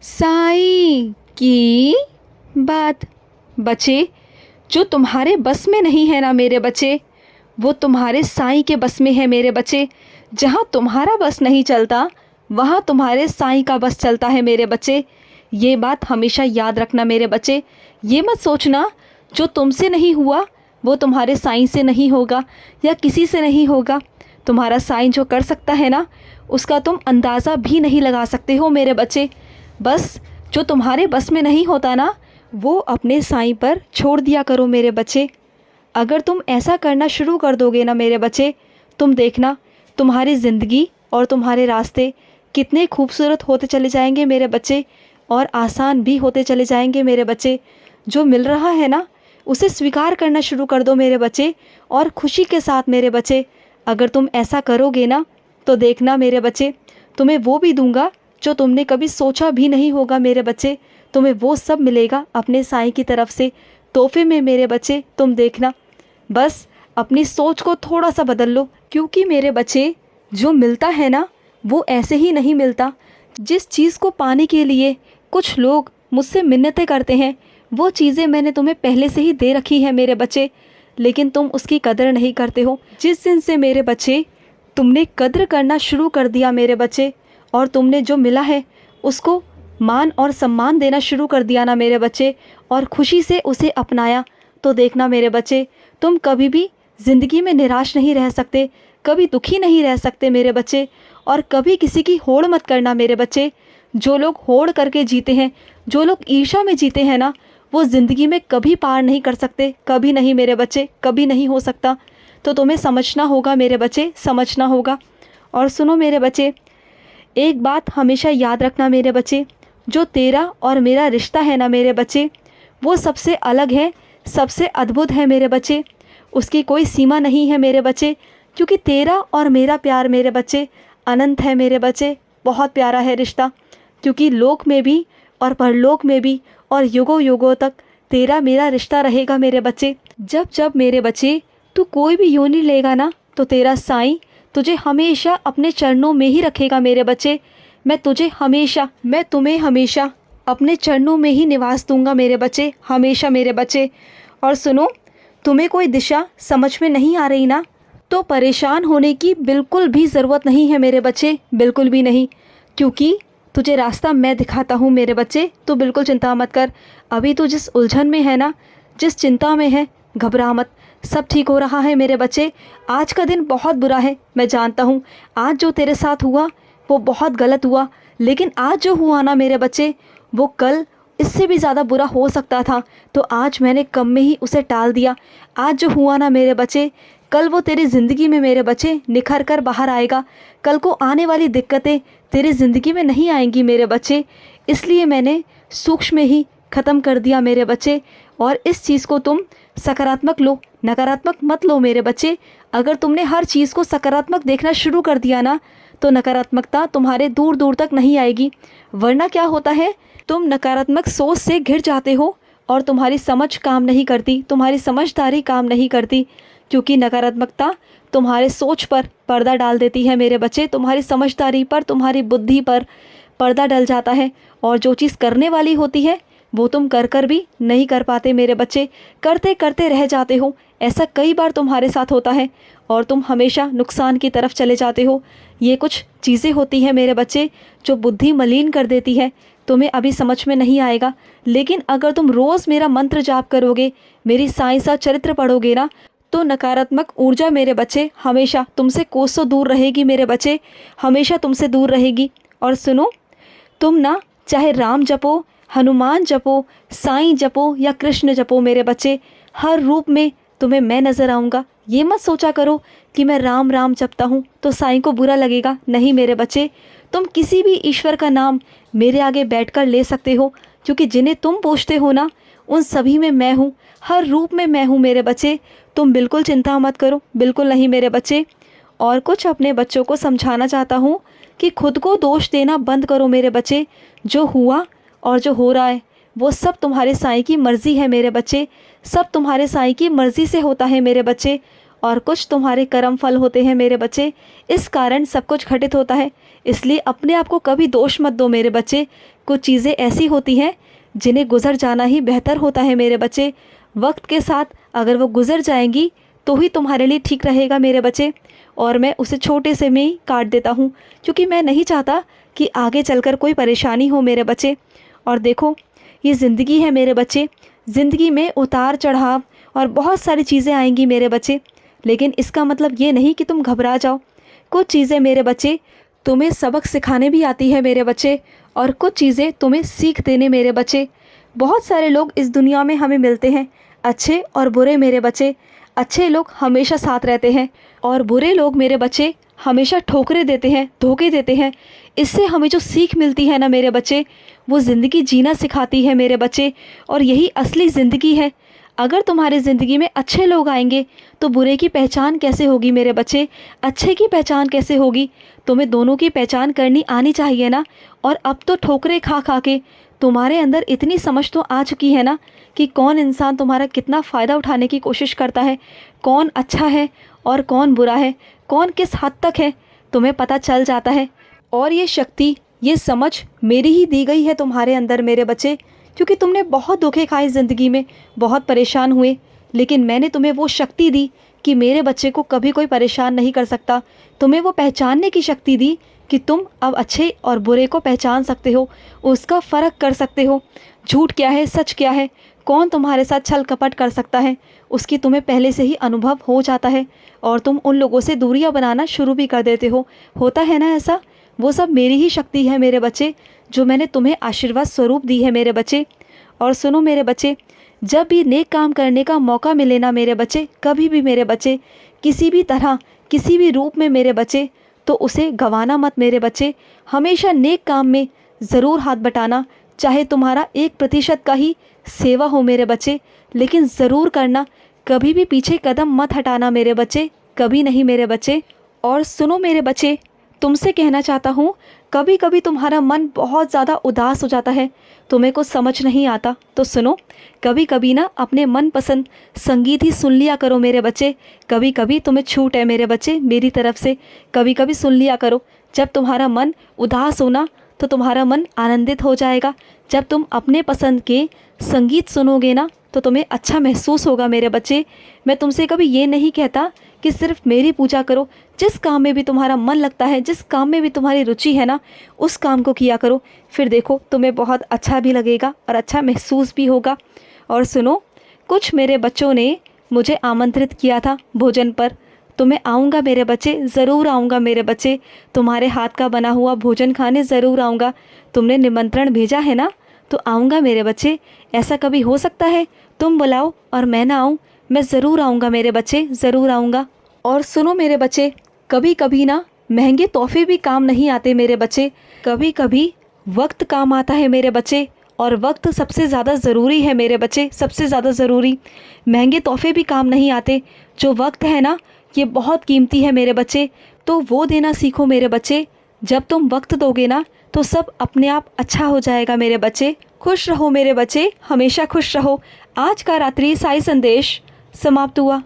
साईं की बात। बच्चे, जो तुम्हारे बस में नहीं है ना मेरे बच्चे, वो तुम्हारे साईं के बस में है मेरे बच्चे। जहाँ तुम्हारा बस नहीं चलता वहाँ तुम्हारे साईं का बस चलता है मेरे बच्चे। ये बात हमेशा याद रखना मेरे बच्चे। ये मत सोचना जो तुमसे नहीं हुआ वो तुम्हारे साईं से नहीं होगा या किसी से नहीं होगा। तुम्हारा साईं जो कर सकता है ना, उसका तुम अंदाज़ा भी नहीं लगा सकते हो मेरे बच्चे। बस जो तुम्हारे बस में नहीं होता ना, वो अपने साईं पर छोड़ दिया करो मेरे बच्चे। अगर तुम ऐसा करना शुरू कर दोगे ना मेरे बच्चे, तुम देखना तुम्हारी ज़िंदगी और तुम्हारे रास्ते कितने खूबसूरत होते चले जाएंगे मेरे बच्चे, और आसान भी होते चले जाएंगे मेरे बच्चे। जो मिल रहा है ना, उसे स्वीकार करना शुरू कर दो मेरे बच्चे, और खुशी के साथ मेरे बच्चे। अगर तुम ऐसा करोगे ना, तो देखना मेरे बच्चे, तुम्हें वो भी दूंगा जो तुमने कभी सोचा भी नहीं होगा मेरे बच्चे। तुम्हें वो सब मिलेगा अपने साईं की तरफ से तोहफे में मेरे बच्चे। तुम देखना, बस अपनी सोच को थोड़ा सा बदल लो, क्योंकि मेरे बच्चे जो मिलता है ना, वो ऐसे ही नहीं मिलता। जिस चीज़ को पाने के लिए कुछ लोग मुझसे मिन्नतें करते हैं, वो चीज़ें मैंने तुम्हें पहले से ही दे रखी है मेरे बच्चे, लेकिन तुम उसकी कदर नहीं करते हो। जिस दिन से मेरे बच्चे तुमने कद्र करना शुरू कर दिया मेरे बच्चे, और तुमने जो मिला है उसको मान और सम्मान देना शुरू कर दिया ना मेरे बच्चे, और खुशी से उसे अपनाया, तो देखना मेरे बच्चे, तुम कभी भी ज़िंदगी में निराश नहीं रह सकते, कभी दुखी नहीं रह सकते मेरे बच्चे। और कभी किसी की होड़ मत करना मेरे बच्चे। जो लोग होड़ करके जीते हैं, जो लोग ईर्ष्या में जीते हैं ना, वो ज़िंदगी में कभी पार नहीं कर सकते, कभी नहीं मेरे बच्चे, कभी नहीं हो सकता। तो तुम्हें समझना होगा मेरे बच्चे, समझना होगा। और सुनो मेरे बच्चे, एक बात हमेशा याद रखना मेरे बच्चे, जो तेरा और मेरा रिश्ता है ना मेरे बच्चे, वो सबसे अलग है, सबसे अद्भुत है मेरे बच्चे। उसकी कोई सीमा नहीं है मेरे बच्चे, क्योंकि तेरा और मेरा प्यार मेरे बच्चे अनंत है मेरे बच्चे। बहुत प्यारा है रिश्ता, क्योंकि लोक में भी और परलोक में भी और युगों युगों तक तेरा मेरा रिश्ता रहेगा मेरे बच्चे। जब जब मेरे बच्चे तू कोई भी योनि लेगा ना, तो तेरा साईं तुझे हमेशा अपने चरणों में ही रखेगा मेरे बच्चे। मैं तुम्हें हमेशा अपने चरणों में ही निवास दूंगा मेरे बच्चे, हमेशा मेरे बच्चे। और सुनो, तुम्हें कोई दिशा समझ में नहीं आ रही ना, तो परेशान होने की बिल्कुल भी ज़रूरत नहीं है मेरे बच्चे, बिल्कुल भी नहीं। क्योंकि तुझे रास्ता मैं दिखाता हूँ मेरे बच्चे, तू बिल्कुल चिंता मत कर। अभी तू जिस उलझन में है ना, जिस चिंता में है, घबरा मत, सब ठीक हो रहा है मेरे बच्चे। आज का दिन बहुत बुरा है, मैं जानता हूँ। आज जो तेरे साथ हुआ वो बहुत गलत हुआ, लेकिन आज जो हुआ ना मेरे बच्चे, वो कल इससे भी ज़्यादा बुरा हो सकता था, तो आज मैंने कम में ही उसे टाल दिया। आज जो हुआ ना मेरे बच्चे, कल वो तेरी ज़िंदगी में मेरे बच्चे निखर कर बाहर आएगा। कल को आने वाली दिक्कतें तेरी ज़िंदगी में नहीं आएंगी मेरे बच्चे, इसलिए मैंने सूक्ष्म में ही ख़त्म कर दिया मेरे बच्चे। और इस चीज़ को तुम सकारात्मक लो, नकारात्मक मत लो मेरे बच्चे। अगर तुमने हर चीज़ को सकारात्मक देखना शुरू कर दिया ना, तो नकारात्मकता तुम्हारे दूर दूर तक नहीं आएगी। वरना क्या होता है, तुम नकारात्मक सोच से घिर जाते हो और तुम्हारी समझ काम नहीं करती, तुम्हारी समझदारी काम नहीं करती, क्योंकि नकारात्मकता तुम्हारे सोच पर पर्दा डाल देती है मेरे बच्चे, तुम्हारी समझदारी पर, तुम्हारी बुद्धि पर पर्दा डल जाता है। और जो चीज़ करने वाली होती है वो तुम कर कर भी नहीं कर पाते मेरे बच्चे, करते करते रह जाते हो। ऐसा कई बार तुम्हारे साथ होता है और तुम हमेशा नुकसान की तरफ चले जाते हो। ये कुछ चीज़ें होती हैं मेरे बच्चे जो बुद्धि मलिन कर देती है, तुम्हें अभी समझ में नहीं आएगा। लेकिन अगर तुम रोज़ मेरा मंत्र जाप करोगे, मेरी साईं सा चरित्र पढ़ोगे ना, तो नकारात्मक ऊर्जा मेरे बच्चे हमेशा तुमसे कोसों दूर रहेगी मेरे बच्चे, हमेशा तुमसे दूर रहेगी। और सुनो, तुम ना चाहे राम जपो, हनुमान जपो, साईं जपो या कृष्ण जपो मेरे बच्चे, हर रूप में तुम्हें मैं नज़र आऊँगा। ये मत सोचा करो कि मैं राम राम जपता हूँ तो साईं को बुरा लगेगा, नहीं मेरे बच्चे। तुम किसी भी ईश्वर का नाम मेरे आगे बैठकर ले सकते हो, क्योंकि जिन्हें तुम पूछते हो ना, उन सभी में मैं हूँ, हर रूप में मैं हूँ मेरे बच्चे। तुम बिल्कुल चिंता मत करो, बिल्कुल नहीं मेरे बच्चे। और कुछ अपने बच्चों को समझाना चाहता हूँ कि खुद को दोष देना बंद करो मेरे बच्चे। जो हुआ और जो हो रहा है वो सब तुम्हारे साईं की मर्ज़ी है मेरे बच्चे, सब तुम्हारे साईं की मर्ज़ी से होता है मेरे बच्चे। और कुछ तुम्हारे कर्म फल होते हैं मेरे बच्चे, इस कारण सब कुछ घटित होता है। इसलिए अपने आप को कभी दोष मत दो मेरे बच्चे, कुछ चीज़ें ऐसी होती हैं जिन्हें गुजर जाना ही बेहतर होता है मेरे बच्चे। वक्त के साथ अगर वो गुजर जाएंगी तो ही तुम्हारे लिए ठीक रहेगा मेरे बच्चे। और मैं उसे छोटे से में ही काट देता हूँ, क्योंकि मैं नहीं चाहता कि आगे चलकर कोई परेशानी हो मेरे बच्चे। और देखो, ये ज़िंदगी है मेरे बच्चे, ज़िंदगी में उतार चढ़ाव और बहुत सारी चीज़ें आएंगी मेरे बच्चे, लेकिन इसका मतलब ये नहीं कि तुम घबरा जाओ। कुछ चीज़ें मेरे बच्चे तुम्हें सबक सिखाने भी आती है मेरे बच्चे, और कुछ चीज़ें तुम्हें सीख देने मेरे बच्चे। बहुत सारे लोग इस दुनिया में हमें मिलते हैं, अच्छे और बुरे मेरे बच्चे। अच्छे लोग हमेशा साथ रहते हैं और बुरे लोग मेरे बच्चे हमेशा ठोकरें देते हैं, धोखे देते हैं। इससे हमें जो सीख मिलती है ना मेरे बच्चे, वो ज़िंदगी जीना सिखाती है मेरे बच्चे, और यही असली ज़िंदगी है। अगर तुम्हारी ज़िंदगी में अच्छे लोग आएंगे तो बुरे की पहचान कैसे होगी मेरे बच्चे, अच्छे की पहचान कैसे होगी? तुम्हें दोनों की पहचान करनी आनी चाहिए ना। और अब तो ठोकरें खा खा के तुम्हारे अंदर इतनी समझ तो आ चुकी है ना कि कौन इंसान तुम्हारा कितना फ़ायदा उठाने की कोशिश करता है, कौन अच्छा है और कौन बुरा है, कौन किस हद तक है, तुम्हें पता चल जाता है। और ये शक्ति, ये समझ मेरी ही दी गई है तुम्हारे अंदर मेरे बच्चे, क्योंकि तुमने बहुत धोखे खाए ज़िंदगी में, बहुत परेशान हुए, लेकिन मैंने तुम्हें वो शक्ति दी कि मेरे बच्चे को कभी कोई परेशान नहीं कर सकता। तुम्हें वो पहचानने की शक्ति दी कि तुम अब अच्छे और बुरे को पहचान सकते हो, उसका फ़र्क कर सकते हो। झूठ क्या है, सच क्या है, कौन तुम्हारे साथ छल कपट कर सकता है, उसकी तुम्हें पहले से ही अनुभव हो जाता है, और तुम उन लोगों से दूरियां बनाना शुरू भी कर देते हो। होता है ना ऐसा? वो सब मेरी ही शक्ति है मेरे बच्चे, जो मैंने तुम्हें आशीर्वाद स्वरूप दी है मेरे बच्चे। और सुनो मेरे बच्चे, जब भी नेक काम करने का मौका मिले ना मेरे बच्चे, कभी भी मेरे बच्चे, किसी भी तरह, किसी भी रूप में मेरे बच्चे, तो उसे गंवाना मत मेरे बच्चे। हमेशा नेक काम में ज़रूर हाथ बटाना, चाहे तुम्हारा 1% का ही सेवा हो मेरे बच्चे, लेकिन ज़रूर करना। कभी भी पीछे कदम मत हटाना मेरे बच्चे, कभी नहीं मेरे बच्चे। और सुनो मेरे बच्चे, तुमसे कहना चाहता हूँ, कभी कभी तुम्हारा मन बहुत ज़्यादा उदास हो जाता है, तुम्हें कुछ समझ नहीं आता, तो सुनो, कभी कभी ना अपने मनपसंद संगीत ही सुन लिया करो मेरे बच्चे। कभी कभी तुम्हें छूट है मेरे बच्चे मेरी तरफ से, कभी कभी सुन लिया करो। जब तुम्हारा मन उदास होना तो तुम्हारा मन आनंदित हो जाएगा। जब तुम अपने पसंद के संगीत सुनोगे ना तो तुम्हें अच्छा महसूस होगा मेरे बच्चे। मैं तुमसे कभी ये नहीं कहता कि सिर्फ मेरी पूजा करो, जिस काम में भी तुम्हारा मन लगता है, जिस काम में भी तुम्हारी रुचि है ना, उस काम को किया करो। फिर देखो, तुम्हें बहुत अच्छा भी लगेगा और अच्छा महसूस भी होगा। और सुनो, कुछ मेरे बच्चों ने मुझे आमंत्रित किया था भोजन पर, तो मैं आऊँगा मेरे बच्चे, ज़रूर आऊँगा मेरे बच्चे, तुम्हारे हाथ का बना हुआ भोजन खाने ज़रूर आऊँगा। तुमने निमंत्रण भेजा है ना, तो आऊँगा मेरे बच्चे। ऐसा कभी हो सकता है तुम बुलाओ और मैं ना आऊँ? मैं ज़रूर आऊँगा मेरे बच्चे, ज़रूर आऊँगा। और सुनो मेरे बच्चे, कभी कभी ना महंगे तोहफे भी काम नहीं आते मेरे बच्चे, कभी कभी वक्त काम आता है मेरे बच्चे, और वक्त सबसे ज़्यादा ज़रूरी है मेरे बच्चे, सबसे ज़्यादा ज़रूरी। महंगे तोहफे भी काम नहीं आते, जो वक्त है ना, ये बहुत कीमती है मेरे बच्चे, तो वो देना सीखो मेरे बच्चे। जब तुम वक्त दोगे ना तो सब अपने आप अच्छा हो जाएगा मेरे बच्चे। खुश रहो मेरे बच्चे, हमेशा खुश रहो। आज का रात्रि साई संदेश समाप्त हुआ।